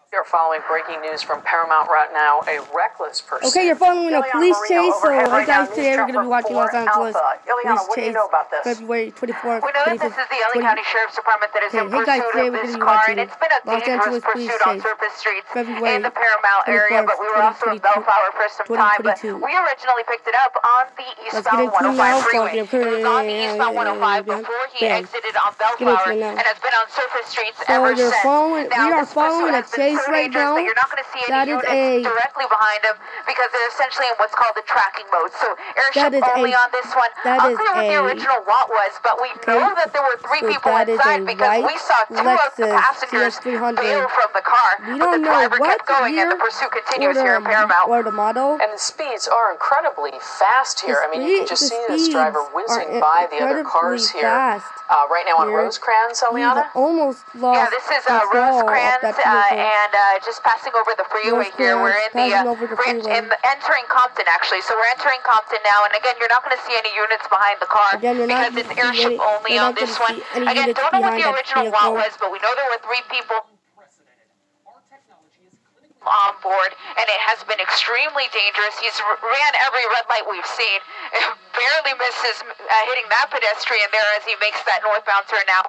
You're following breaking news from Paramount right now. A reckless pursuit. Okay, you're following a police chase. So, hey guys, today we're going to be watching Los Angeles police chase, February 24th, 2015. We know that this is the LA County Sheriff's Department that is in pursuit of this car, and it's been a dangerous pursuit on surface streets in the Paramount area, but we were also in Bellflower for some time, but we originally picked it up on the eastbound 105 freeway. It was on the eastbound 105 before he exited on Bellflower and has been on surface streets ever since. We are following a chase right now. You're not going to see any units directly behind him because they're essentially in what's called the tracking mode. So airship only on this one. Unclear what the original lot was, but we know that there were 3 people inside because we saw 2 of the passengers bail from the car. We don't know what going and the pursuit continues here in Paramount. Or the model. And the speeds are incredibly fast here. I mean, you can just see this driver whizzing by the other cars here. Right now on Rosecrans, Eliana? Almost lost. Yeah, this is Rosecrans and just passing over the freeway here. We're in the entering Compton actually. So we're entering Compton now, and again, you're not going to see any units behind the car because it's airship only on this one. Again, don't know what the original lot was, but we know there were 3 people on board, and it has been extremely dangerous. He's ran every red light we've seen. Barely misses hitting that pedestrian there as he makes that northbound turn now.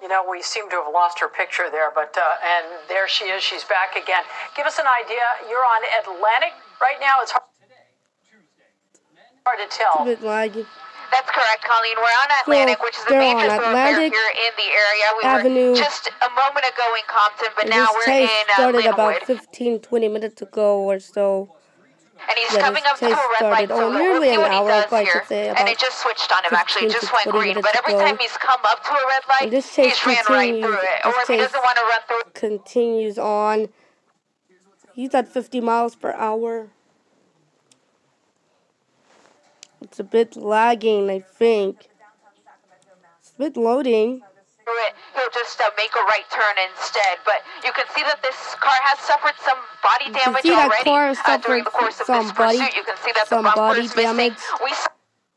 You know, we seem to have lost her picture there, but and there she is. She's back again. Give us an idea. You're on Atlantic right now. It's hard to tell. It's a bit laggy. That's correct, Colleen. We're on Atlantic, which is a major thoroughfare here in the area. We were just a moment ago in Compton, but now we're in started Linwood. about 15-20 minutes ago or so. And he's coming up to a red light, so we'll see what he does here. And it just switched on him, actually. It just went green. But every time he's come up to a red light, he's ran right through it. Or if he doesn't want to run through it, continues on. He's at 50 miles per hour. It's a bit lagging, I think. It's a bit loading. He'll just make a right turn instead. But you can see that this car has suffered some body damage already during the course of this pursuit. You can see that the bumper is missing.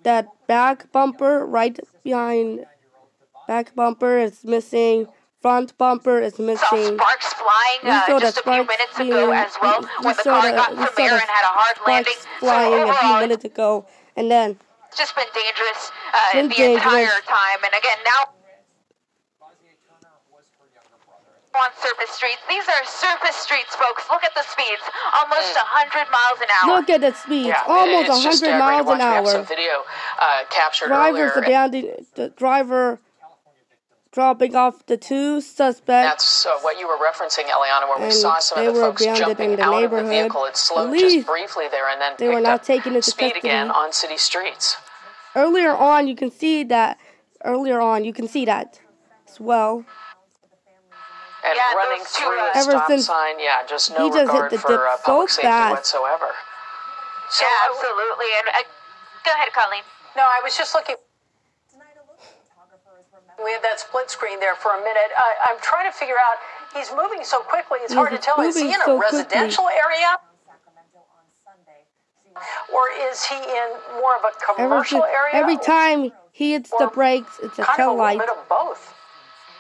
That back bumper right behind, back bumper is missing. Front bumper is missing. Saw sparks flying just a few minutes ago as well when the car got from air and had a hard landing. Flying a few minutes ago. And then it's just been dangerous the entire time. And again, now on surface streets. These are surface streets, folks. Look at the speeds. Almost 100 miles an hour. Look at the speeds. Almost 100 miles an hour. Some video captured the driver dropping off the 2 suspects. That's what you were referencing, Eliana, where we saw some of the folks jumping out of the vehicle. It slowed just briefly there and then picked up speed again on city streets. Earlier on, you can see that. As well. And running through a stop sign, just no regard for public safety whatsoever. So, absolutely. And go ahead, Colleen. No, I was just looking. We have that split screen there for a minute. I'm trying to figure out, he's moving so quickly, it's hard to tell. Is he in a residential area? Or is he in more of a commercial area? Every time he hits the brakes, it's a tail light. Kind of a little bit of both.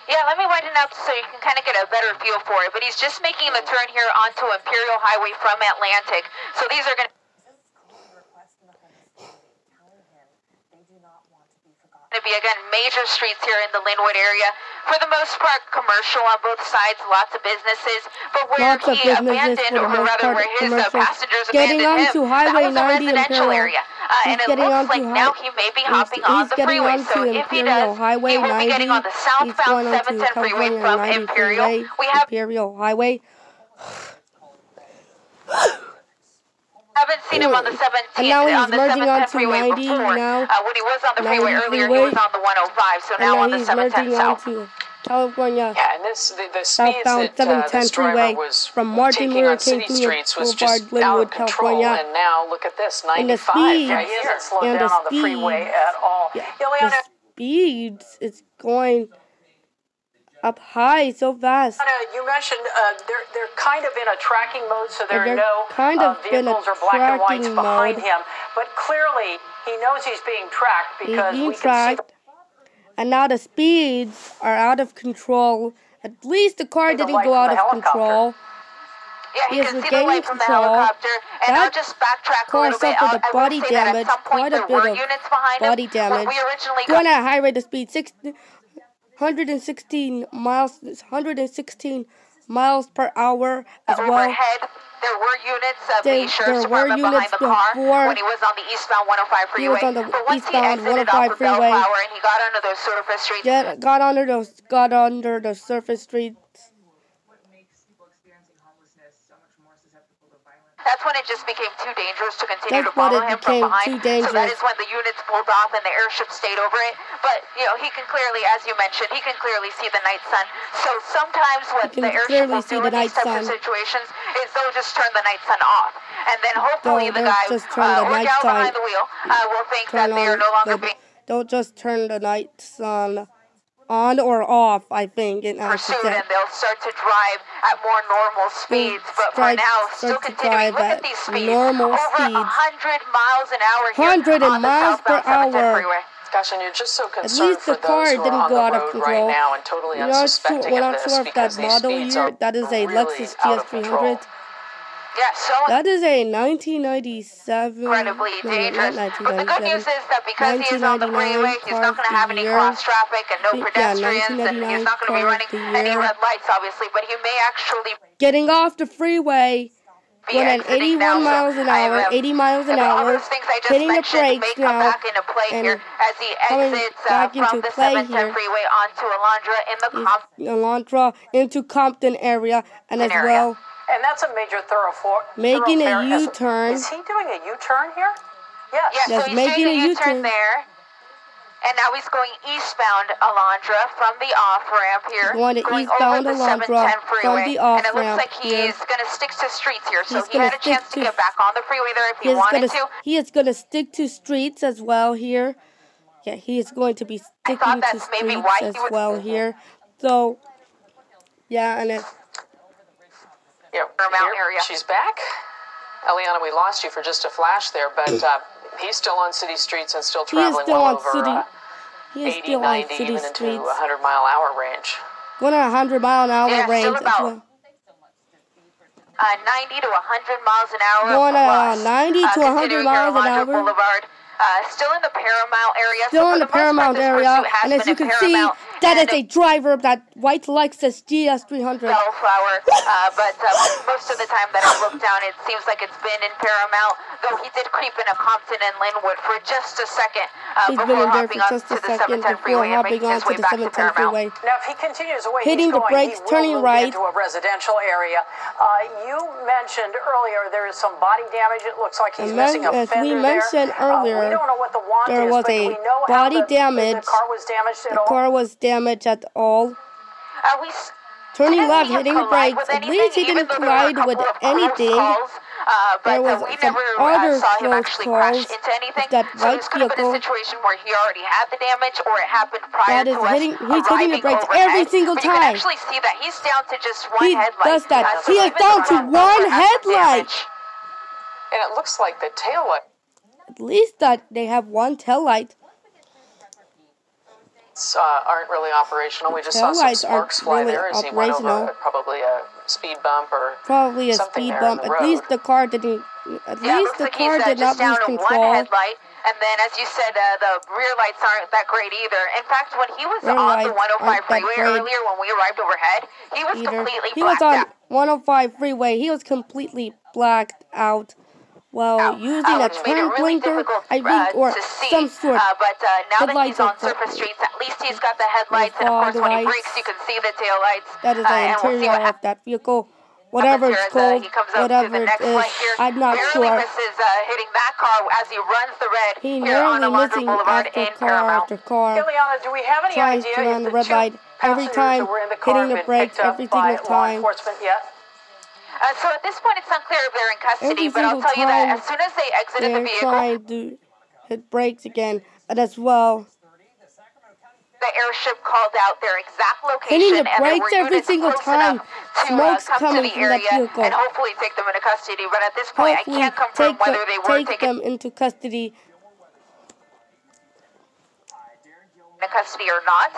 Yeah, let me widen it up so you can kind of get a better feel for it. But he's just making the turn here onto Imperial Highway from Atlantic. So these are going to be, again, major streets here in the Linwood area. For the most part, commercial on both sides, lots of businesses. But where he abandoned, or rather where his passengers abandoned him, that was a residential area. And it looks like now he may be hopping on the freeway. So if he does, he will be getting on the southbound 710 freeway from Imperial. We have Imperial Highway. Haven't seen him on the 17th, on the 710 freeway before. When he was on the freeway earlier, he was on the 105, so now on the 710 south. California. Yeah, and the speeds that this driver was taking on city streets was just out of control, and now look at this, 95. He isn't slowed down on the freeway at all. The speeds, it's going up high so fast. You mentioned they're kind of in a tracking mode, so there are no vehicles or black and whites behind him. But clearly, he knows he's being tracked because we can see And now the speeds are out of control. At least the car didn't go out of control. Yeah, he can see the light from the helicopter. And I'll just backtrack a little bit. I will say that at some point there were units behind him. Body damage. We originally going at a high rate of speed, 116 miles per hour as well. Overhead, there were units of the sheriff's department behind the car when he was on the eastbound 105 freeway. He was on the eastbound 105 freeway. And he got under those surface streets. Yeah, got under the surface streets. That's when it just became too dangerous to continue to follow him from behind. So that is when the units pulled off and the airship stayed over it. But, you know, he can clearly, as you mentioned, he can clearly see the night sun. So sometimes what the airship will do in these types of situations is they'll just turn the night sun off. And then hopefully the guy or gal behind the wheel will think that they are no longer being... Don't just turn the night sun on or off, I think, in pursued, and they'll start to drive at more normal speeds. But for now, still continuing. Look at these speeds. Over 100 miles an hour here on the southbound 710 freeway. Gosh, and you're just so concerned for those who are on the road right now and totally unsuspecting of this because these speeds are that is a Lexus GS300. Yeah, so that is a 1997. Incredibly dangerous. But the good news is that because he is on the freeway, he's not going to have any cross traffic and no pedestrians, and he's not going to be running any red lights, obviously. But he may actually getting off the freeway. Going at 81 miles an hour, 80 miles an hour, hitting the brakes now, and as he exits from the 710 freeway onto Alondra into Compton area, and as well. And that's a major thoroughfare. Making a U-turn. Is he doing a U-turn here? Yes. Yeah, so he's making a U-turn there. And now he's going eastbound Alondra from the off-ramp here. Going eastbound Alondra from the off-ramp. And it looks like he's going to stick to streets here. So he had a chance to get back on the freeway there if he wanted to. He is going to stick to streets as well here. Yeah, he is going to be sticking to streets as well here. So, yeah, and it... Yeah, here, she's back. Eliana, we lost you for just a flash there, but he's still on city streets and still traveling well over 80, 90, even into 100-mile-an-hour range. Going at 100-mile-an-hour range as well. 90 to 100 miles an hour. Going at 90 to 100 miles an hour. Boulevard. Still in the Paramount area. Still in the Paramount area, and as you can see, that is a driver of that white Lexus GS300. Bellflower, but most of the time that I look down, it seems like it's been in Paramount, though he did creep into Compton and Linwood for just a second before hopping onto the 710 freeway and making his way back to Paramount. Now, if he continues the way hitting he's the going, brakes, turning right into a residential area. You mentioned earlier there is some body damage. It looks like he's missing a fender there. As we mentioned earlier, we don't know what the want there was a body damage. The car was damaged at all. The car was damaged at all. Turning left, hitting the brakes. At least he didn't collide with anything. There was some other close calls. That white vehicle. A situation where he already had the damage, or it happened prior to us he's hitting the brakes every single time. You can actually see that he's down to just one headlight. He does that. He is down to one headlight. And it looks like the tail light. At least that they have one tail light. Aren't really operational. We just saw some sparks fly there as he went over probably a speed bump or something there on the road. At least the car didn't. At least the car did not lose control. And then, as you said, the rear lights aren't that great either. In fact, when he was on the 105 freeway earlier, when we arrived overhead, he was completely blacked out. He was on 105 freeway. He was completely blacked out. Well, using a turn blinker, I think, or some sort. But now that he's on surface streets, at least he's got the headlights, and of course, when he brakes, you can see the tail lights. That is the interior of that vehicle. Whatever it's called, whatever it is, I'm not sure. Barely misses hitting that car as he runs the red here on Alondra Boulevard in Paramount. Ileana, do we have any idea if the red light every time, hitting the brakes every single time? So at this point, it's unclear if they're in custody, but I'll tell you that as soon as they exited the vehicle, they're trying to hit brakes again, and as well, the airship called out their exact location, hitting the brakes every single time. Smoke's coming from that vehicle. And hopefully take them into custody. But at this point, I can't confirm whether they were taken into custody. custody or not.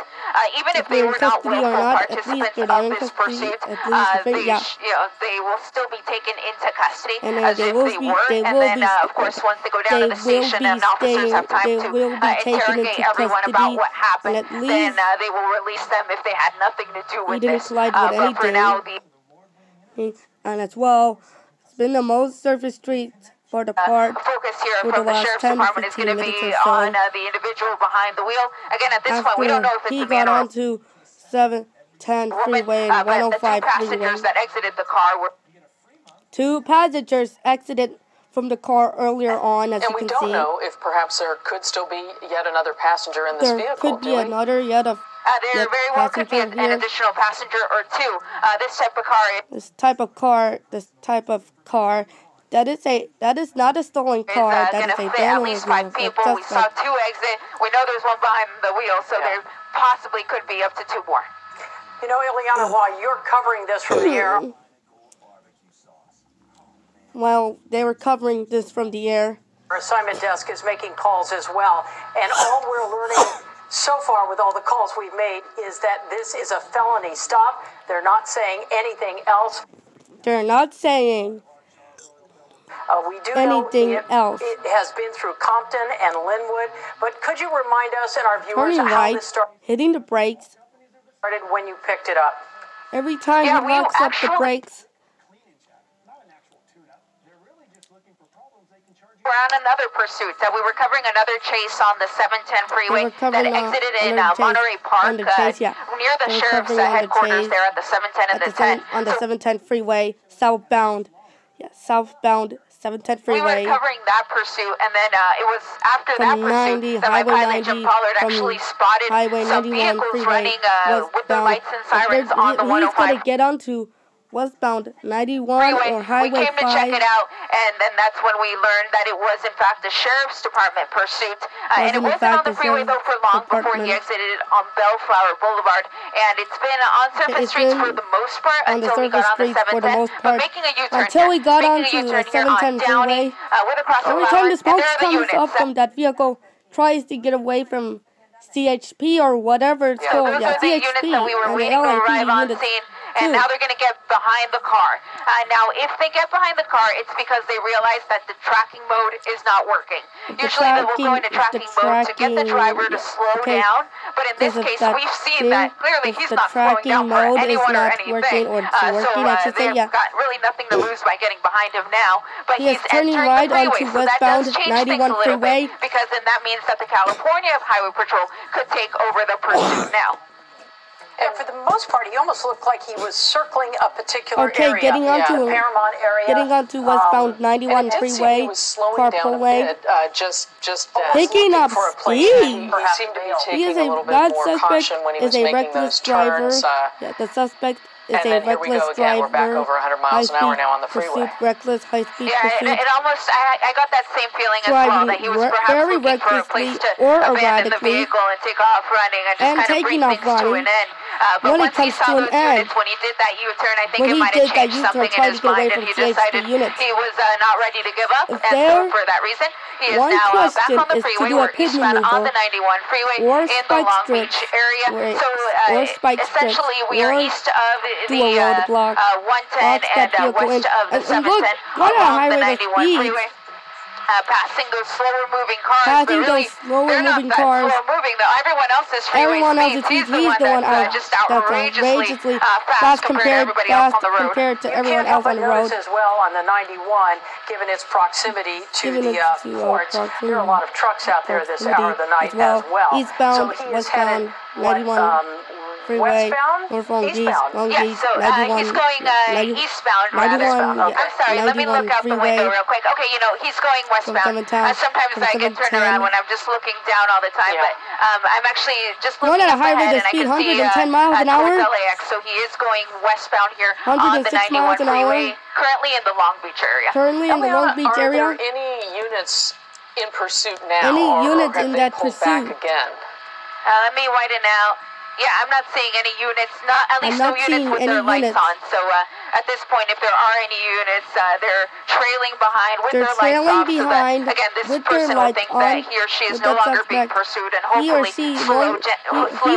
Even if they were not willful participants of this pursuit, they will still be taken into custody as if they were. And then, of course, once they go down to the station and officers have time to interrogate everyone about what happened, then they will release them if they had nothing to do with this. But for now, and as well, it's been the most surface streets for the part focus here from the Sheriff's Department is going to be on the individual behind the wheel. Again, at this point, we don't know if it's a man or a woman. He got onto 710 freeway and 105 freeway. The two passengers that exited the car were... Two passengers exited from the car earlier on, as you can see. And we don't know if perhaps there could still be yet another passenger in this vehicle. There could be another there very well could be an additional passenger or two. This type of car. That is not a stolen car. That is a fit at least 5 people. We saw 2 exit. We know there's one behind the wheel, so there possibly could be up to 2 more. You know, Ileana, while you're covering this from the air. Well, they were covering this from the air. Our assignment desk is making calls as well, and all we're learning so far with all the calls we've made is that this is a felony stop. They're not saying anything else. They're not saying we do anything know else. It has been through Compton and Linwood, but could you remind us and our viewers turning how right, this started? Hitting the brakes. Started when you picked it up. Every time he locks up the brakes. We're on another pursuit. We were covering another chase on the 710 freeway that exited in Monterey Park near the sheriff's headquarters there at the 710 and the 10. On the 710 freeway, southbound. Yeah, southbound 710 freeway. We were covering that pursuit, and then it was after that pursuit that my pilot, Jim Pollard, actually spotted some vehicles running with their lights and sirens on the 105. He's going to get onto westbound 91 or Highway 5. We came to check it out, and then that's when we learned that it was, in fact, the Sheriff's Department pursuit. And it wasn't on the freeway, though, for long before he exited on Bellflower Boulevard. And it's been on surface streets for the most part until we got on the 710. But making a U-turn until we got onto the 710 freeway. Every time the smoke comes up from that vehicle, tries to get away from CHP or whatever it's called. Yeah, CHP and the LAPD units. And now they're going to get behind the car. Now, if they get behind the car, it's because they realize that the tracking mode is not working. Usually they will go into tracking mode to get the driver to slow down. But in this case, we've seen that clearly he's not slowing down for anyone or anything. So they've got really nothing to lose by getting behind him now. But he's turning right onto westbound 91 freeway. Because then that means that the California Highway Patrol could take over the pursuit now. And for the most part, he almost looked like he was circling a particular area. Getting onto Paramount area. Getting onto westbound 91 freeway, carpool lane. Picking up speed. He seemed to be taking a little bit more caution when he was making those turns. The suspect is a and here we go again. We're back over 100 miles an hour now on the freeway. Reckless high-speed pursuit. It almost, I got that same feeling as well, that he was perhaps looking for a place to abandon the vehicle and take off running and just kind of bring things to an end. But once he saw those units, when he did that U-turn, I think it might have changed something in his mind, and he decided he was not ready to give up, and so for that reason, he is now back on the freeway. We're eastbound on the 91 freeway in the Long Beach area. So essentially, we are east of the 110 and west of the 710 along the 91 freeway. Passing those slower moving cars. They're not that slow moving though. Everyone else's freeway speed. He's the one that's just outrageously fast compared to everybody else on the road. Compared to everyone else on the road. As well on the 91, given its proximity to the ports, there are a lot of trucks out there this hour of the night as well. Eastbound, so he is westbound, headed 91. Freeway, North Long Beach, Long Beach, so he's going eastbound rather. I'm sorry, let me look out the window real quick. Okay, he's going westbound. Sometimes I get turned around when I'm just looking down all the time, but I'm actually just looking up ahead and I can see 110 miles an hour. LAX, so he is going westbound here on the 91 freeway, currently in the Long Beach area. Currently in the Long Beach area? Are there any units in pursuit now? Any units in that pursuit? Back again? Let me widen out. Yeah, I'm not seeing any units, at least no units with their lights on. So at this point, if there are any units, they're trailing behind with their lights off. So that, again, this person will think that he or she is no longer being pursued and hopefully slow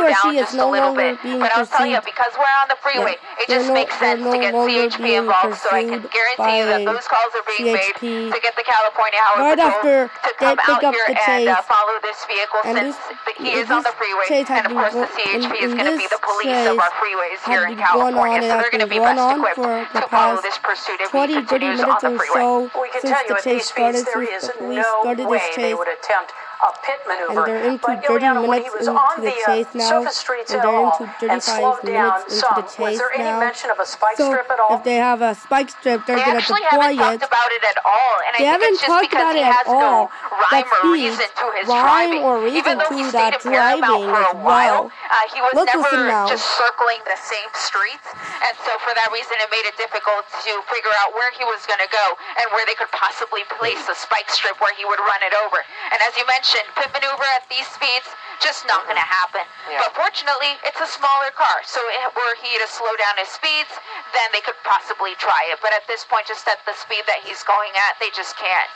down just a little bit. But I'll tell you, because we're on the freeway, it just makes sense to get CHP involved. So I can guarantee you that those calls are being made to get the California Highway Patrol to come out here and follow this vehicle since he is on the freeway. And of course, the CHP is going to be the police of our freeways here in California, so they're going to be best equipped to follow this pursuit if he continues on the freeway. We can tell you at these speeds there is no way they would attempt a pit maneuver. But Ileana, when he was on the surface streets at all and slowed down some, was there any mention of a spike strip at all? If they have a spike strip, they're going to deploy it. They actually haven't talked about it at all, and I think it's just because he has no rhyme or reason to his driving. Even though he stayed in Paramount for a while, he was never just circling the same streets, and so for that reason it made it difficult to figure out where he was going to go and where they could possibly place a spike strip where he would run it over. And as you mentioned, pit maneuver at these speeds, just not going to happen. Yeah. But fortunately, it's a smaller car, so were he to slow down his speeds, then they could possibly try it. But at this point, just at the speed that he's going at, they just can't.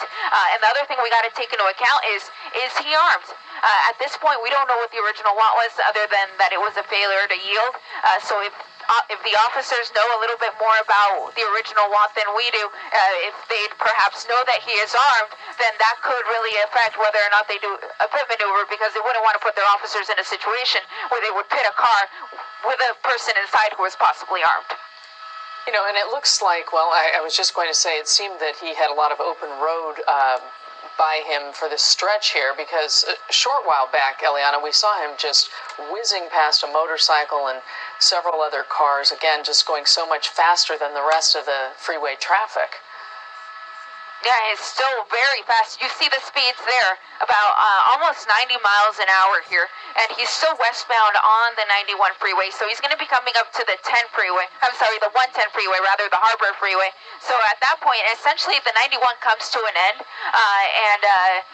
And the other thing we got to take into account is he armed? At this point, we don't know what the original want was, other than that it was a failure to yield. So if the officers know a little bit more about the original want than we do, if they perhaps know that he is armed, then that could really affect whether or not they do a pit maneuver, because they wouldn't want to put their officers in a situation where they would pit a car with a person inside who was possibly armed. You know, and it looks like, well, I was just going to say, it seemed that he had a lot of open road by him for this stretch here, because a short while back, Ileana, we saw him just whizzing past a motorcycle and several other cars, again, just going so much faster than the rest of the freeway traffic. Yeah, he's still very fast. You see the speeds there, about almost 90 miles an hour here, and he's still westbound on the 91 freeway, so he's going to be coming up to the 110 freeway, rather, the Harbor Freeway. So at that point, essentially, the 91 comes to an end, and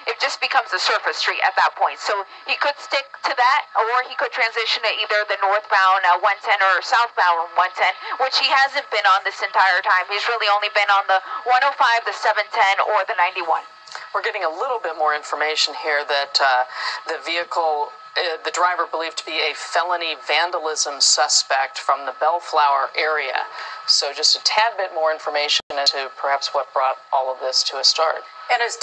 it just becomes a surface street at that point. So he could stick to that, or he could transition to either the northbound 110 or southbound 110, which he hasn't been on this entire time. He's really only been on the 105, the 710, or the 91. We're getting a little bit more information here that the vehicle, the driver believed to be a felony vandalism suspect from the Bellflower area. So just a tad bit more information as to perhaps what brought all of this to a start. And as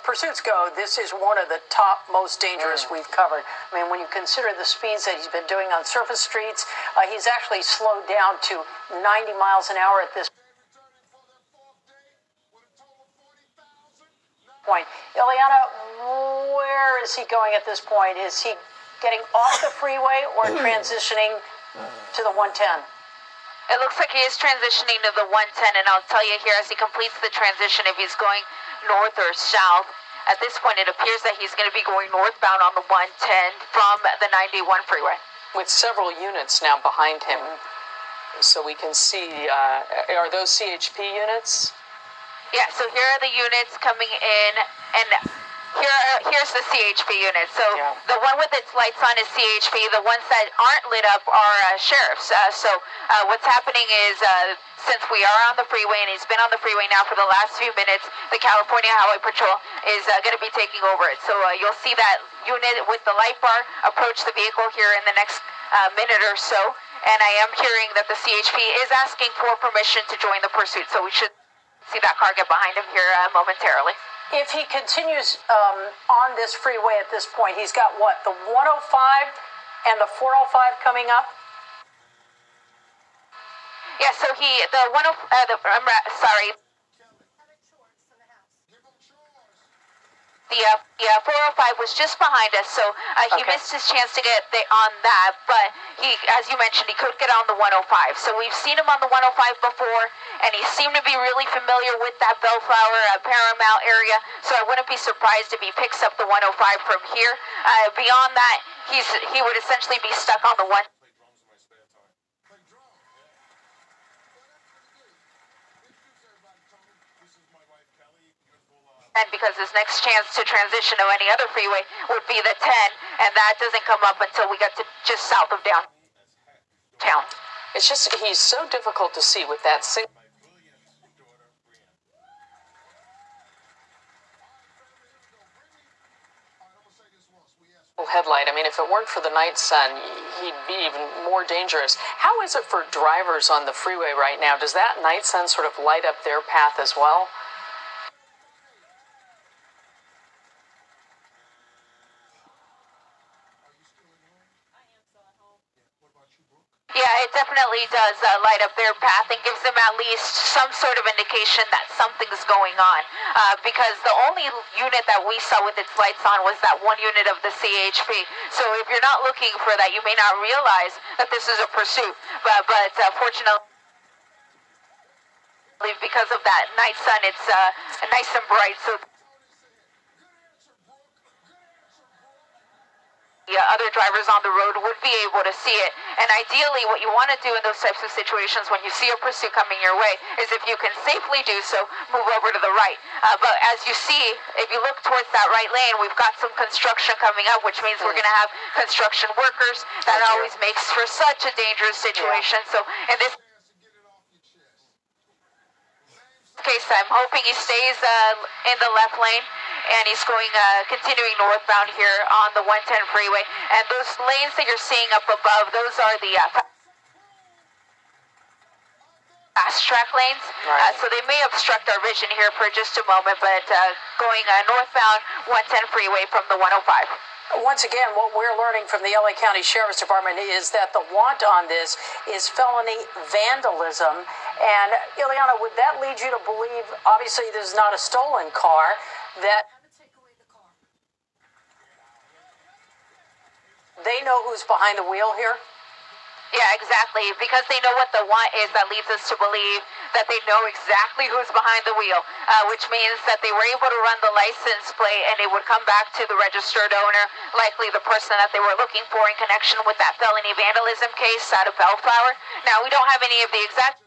pursuits go, this is one of the top most dangerous we've covered. I mean, when you consider the speeds that he's been doing on surface streets, he's actually slowed down to 90 miles an hour at this point. Ileana, where is he going at this point? Is he getting off the freeway or transitioning to the 110? It looks like he is transitioning to the 110, and I'll tell you here as he completes the transition if he's going north or south. At this point, it appears that he's going to be going northbound on the 110 from the 91 freeway. With several units now behind him, so we can see, are those CHP units? Yeah, so here are the units coming in, and here's the CHP unit. So the one with its lights on is CHP. The ones that aren't lit up are sheriffs. So what's happening is, since we are on the freeway, and he's been on the freeway now for the last few minutes, the California Highway Patrol is going to be taking over it. So you'll see that unit with the light bar approach the vehicle here in the next minute or so. And I am hearing that the CHP is asking for permission to join the pursuit. So we should see that car get behind him here momentarily. If he continues on this freeway at this point, he's got what, the 105 and the 405 coming up? Yeah, so The 405 was just behind us, so he missed his chance to get on that, but he, as you mentioned, he could get on the 105. So we've seen him on the 105 before, and he seemed to be really familiar with that Bellflower, Paramount area, so I wouldn't be surprised if he picks up the 105 from here. Beyond that, he would essentially be stuck on the 1. because his next chance to transition to any other freeway would be the 10, and that doesn't come up until we get to just south of downtown. It's just, he's so difficult to see with that single headlight. I mean, if it weren't for the night sun, he'd be even more dangerous. How is it for drivers on the freeway right now? Does that night sun sort of light up their path as well? Yeah, it definitely does light up their path and gives them at least some sort of indication that something's going on. Because the only unit that we saw with its lights on was that one unit of the CHP. So if you're not looking for that, you may not realize that this is a pursuit. But fortunately, because of that night sun, it's nice and bright. So other drivers on the road would be able to see it. And ideally, what you want to do in those types of situations when you see a pursuit coming your way is, if you can safely do so, move over to the right. But as you see, if you look towards that right lane, we've got some construction coming up, which means we're going to have construction workers. That always makes for such a dangerous situation. So in this case, I'm hoping he stays in the left lane, and he's going continuing northbound here on the 110 freeway. And those lanes that you're seeing up above, those are the fast track lanes. Right. So they may obstruct our vision here for just a moment, but going northbound 110 freeway from the 105. Once again, what we're learning from the LA County Sheriff's Department is that the want on this is felony vandalism. And Ileana, would that lead you to believe, obviously this is not a stolen car, that they know who's behind the wheel here? Yeah, exactly. Because they know what the want is, that leads us to believe that they know exactly who's behind the wheel, which means that they were able to run the license plate and it would come back to the registered owner, likely the person that they were looking for in connection with that felony vandalism case out of Bellflower. Now, we don't have any of the exact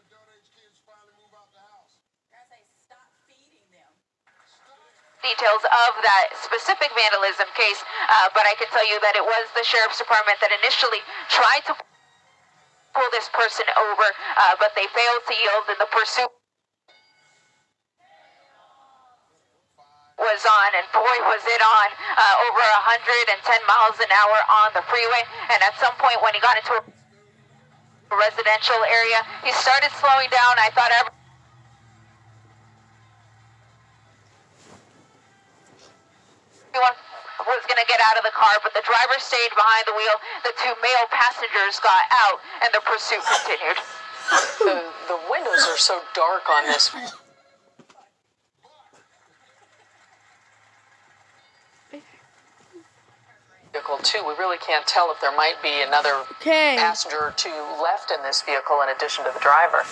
details of that specific vandalism case, but I can tell you that it was the Sheriff's Department that initially tried to pull this person over, but they failed to yield, and the pursuit was on, and boy was it on, over 110 miles an hour on the freeway. And at some point when he got into a residential area, he started slowing down. I thought everyone was going to get out of the car, but the driver stayed behind the wheel. The two male passengers got out, and the pursuit continued. The windows are so dark on this vehicle, too. We really can't tell if there might be another passenger or two left in this vehicle in addition to the driver.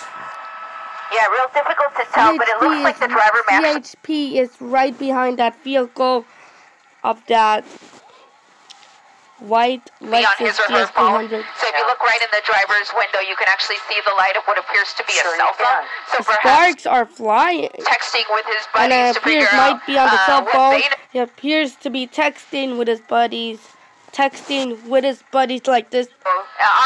Yeah, real difficult to tell, but it looks like the driver managed. CHP is right behind that vehicle of that white Lexus GS300. So if you look right in the driver's window, you can actually see the light of what appears to be a cell phone. So the sparks are flying. Texting with his buddies to figure out might be on the cell phone. He appears to be texting with his buddies. Like this.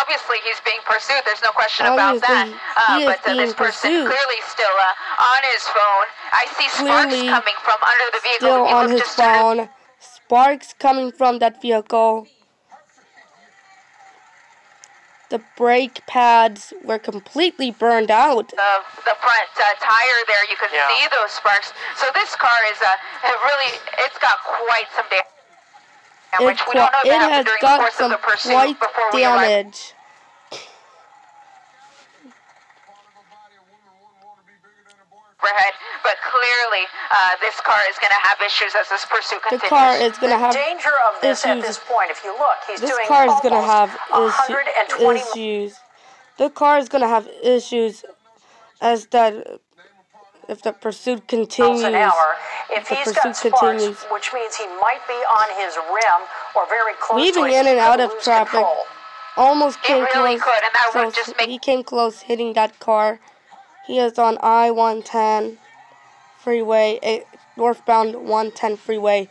Obviously, he's being pursued. There's no question about that. But this person clearly still on his phone. I see sparks coming from under the vehicle. Still on his phone. Sparks coming from that vehicle. The brake pads were completely burned out. The front tire there, you can see those sparks. So this car is it's got quite some damage. Which we don't know if it happened during the course of the pursuit before we arrived. But clearly, this car is going to have issues as this pursuit continues. The car is going to have danger of this issues. At this point. If you look, he's this doing car is going to have issues. The car is going to have issues as that. If the pursuit continues, if he's got sparks, which means he might be on his rim or very close weaving to it, in and out of traffic. Control. Almost came really close. Could, and that would just make he came close hitting that car. He is on I-110 freeway. northbound 110 freeway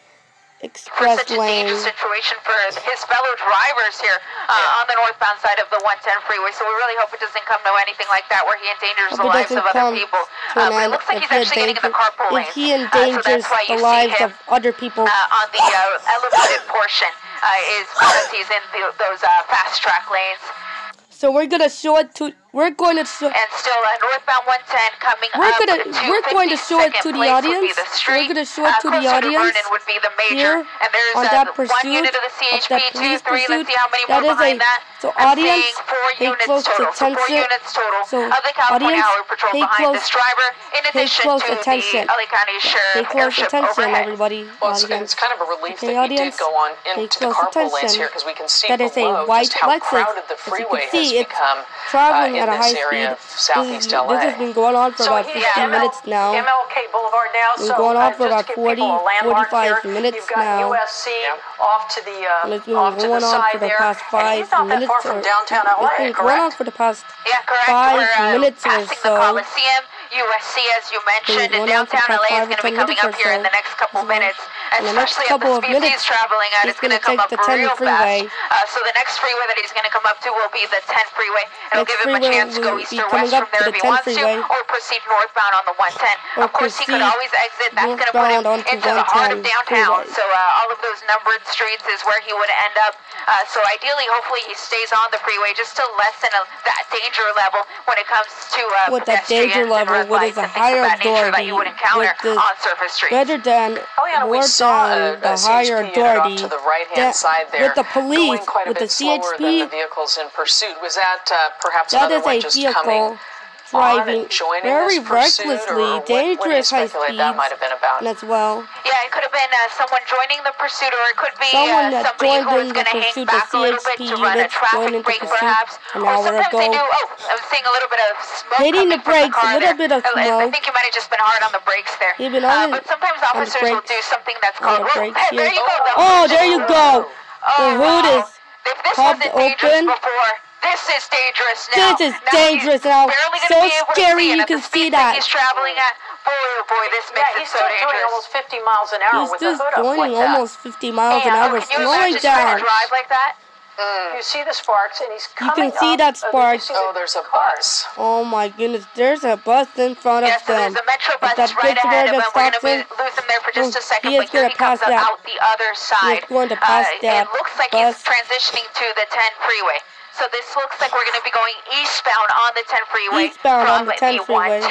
express such lane. a dangerous situation for his fellow drivers here on the northbound side of the 110 freeway. So we really hope it doesn't come to anything like that where he endangers the lives of other people. But it looks like he's actually getting in the carpool lane. If he endangers the lives of other people. On the elevated portion is because he's in those fast track lanes. So we're going to show it to... We're going to show... And still northbound 110 coming up to We're going to show it to the audience. We're going to show it to the audience. Would be the major. Here, And there's on that pursuit, 1 unit of the CHP, of that police 2, 3. pursuit. Let's see how many That more is behind that. So audience, pay close So 4 attention. units total So of the California audience, Highway Patrol pay behind this driver, in addition to attention. the LA County Pay Sheriff close airship attention, overhead. everybody. Well, it's kind of a relief that he did go on into the carpool lanes here because we can see That is a below white just how Lexus. crowded the freeway has become traveling in at a high this area of speed. southeast LA. This has been going on for about 15 minutes now. MLK Boulevard now. It's been going on for about 45 minutes You've got now. USC off to the It's been off to the going on side for the there. past 5 and he's not that minutes. far from downtown LA, It's been going on correct? for the past Correct. 5 minutes or passing so. the Coliseum. USC, as you mentioned, and downtown LA is going to be coming up here in the next couple minutes. Especially at the speed he's traveling at, it's going to come up real fast. So the next freeway that he's going to come up to will be the 10 freeway. It'll give him a chance to go east or west from there if he wants to, or proceed northbound on the 110. Of course, he could always exit. That's going to put him into the heart of downtown. So all of those numbered streets is where he would end up. So ideally, hopefully, he stays on the freeway just to lessen that danger level when it comes to with that danger level, what is a higher authority with this, on surface streets. rather than more than the higher authority to the right-hand side there, with the police, with the CHP, the vehicles in pursuit. Was that perhaps that another is one a just vehicle coming driving very pursuit, recklessly, or dangerous high speeds speeds, that might have been about? as well. Yeah, it could have been someone joining the pursuit, or it could be Someone that somebody joined who in is the going to hang pursuit, the back a little bit CHP to run a units traffic joined into break, pursuit perhaps. an Or hour sometimes they ago. do. I was seeing a little bit of smoke Hitting the coming from brakes, car a little there. bit of I smoke. think you might have just been hard on the brakes there. You've been on but sometimes on the officers will brakes. do something that's called. the brakes Hey, there here. you go. Oh, there you go. The hood is If this popped wasn't dangerous open. before, this is dangerous now. This is dangerous now. So scary you can see that. He's traveling at. Boy, this makes it he's so still dangerous. doing almost 50 miles an hour He's with the just hood up going like that. almost 50 miles an hour, Can you slowing imagine trying down. to drive like that? You see the sparks, and he's You coming can see up, that spark. Oh, there's a bus. Oh my goodness, there's a bus in front of So them. there's a metro bus that right gets ahead there of that him. We're going stops to him. lose him there for just a second, he is but here gonna he comes pass that. out the other side. He's going to pass that It looks like bus. he's transitioning to the 10 freeway. So this looks like we're going to be going eastbound on the 10 freeway Eastbound from on the 10 freeway. 110.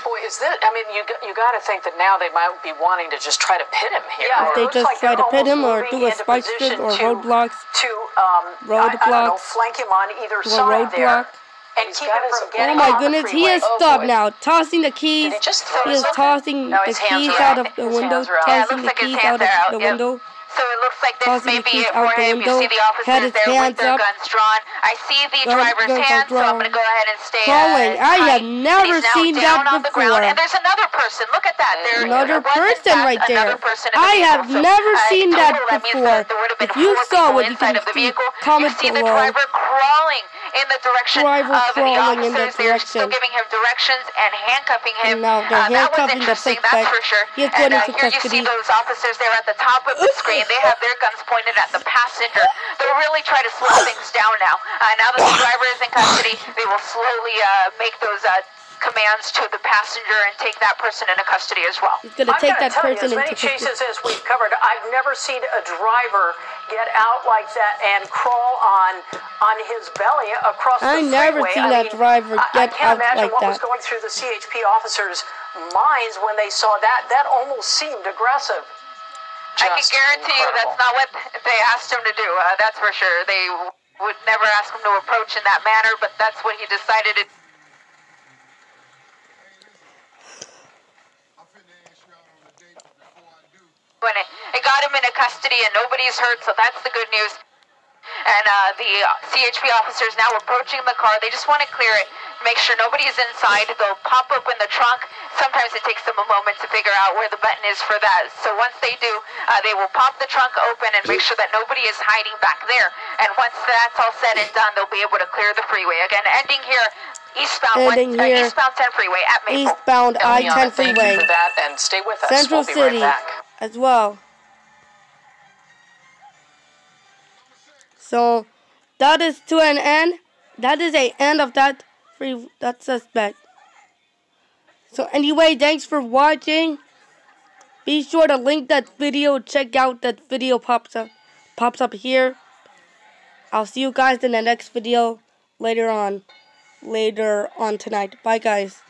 Boy, is that? I mean, you got to think that now they might be wanting to just try to pit him here. Yeah, They it looks just like try to they're pit him or almost do a moving into spike strip position or roadblocks. to I don't know, flank him on either side there. roadblock. And keep him from Oh getting my on the goodness, he freeway. is stopped now, tossing the keys. Did he just throw He is something? tossing No, the his hands keys are out out. of the His window, hands are out. Yeah, it tossing looks the like his keys hands out are out, of the yep. window. So it looks like this Tossing may the be keys it out for the him. window, You see the had officers his there with hands their up. guns drawn. I see the driver's guns are hands, so I'm drawn. going to go ahead and stay Crawling. I tight. have never He's now seen down that on the ground. before. And there's another person. Look at that. There Another was, in person fact, right there. another person in the I vehicle. have never seen total, that means before. that there would have been If you 4 saw people it, you inside can of the see, vehicle. comment You see the below. driver crawling in the direction of the crawling in officers. that They're still direction. giving him directions and handcuffing him. And now they're That was handcuffing the interesting, suspect. that's for sure. He is And going into here you see custody. those officers there at the top of the screen. They have their guns pointed at the passenger. They'll really try to slow things down now. Now that the driver is in custody, they will slowly make those commands to the passenger and take that person into custody as well. He's going to take that person as many into custody. chases as we've covered, I've never seen a driver get out like that and crawl on his belly across the freeway. I never seen that driver I get can't out imagine like what that. was going through the CHP officers' minds when they saw that. That almost seemed aggressive. I can guarantee you that's not what they asked him to do. That's for sure. They would never ask him to approach in that manner, but that's what he decided to do. When it got him into custody and nobody's hurt, so that's the good news. And the CHP officers now approaching the car. They just want to clear it, make sure nobody's inside. They'll pop open the trunk. Sometimes it takes them a moment to figure out where the button is for that. So once they do, they will pop the trunk open and make sure that nobody is hiding back there. And once that's all said and done, they'll be able to clear the freeway. Again, ending here Eastbound 10 freeway at Maple. Eastbound I-10 freeway. Thank you for that, and stay with us. Central We'll be City right back. as well. So that is to an end. That is a end of that suspect. So anyway, thanks for watching. Be sure to link that video. Check out that video pops up here. I'll see you guys in the next video later on tonight. Bye guys.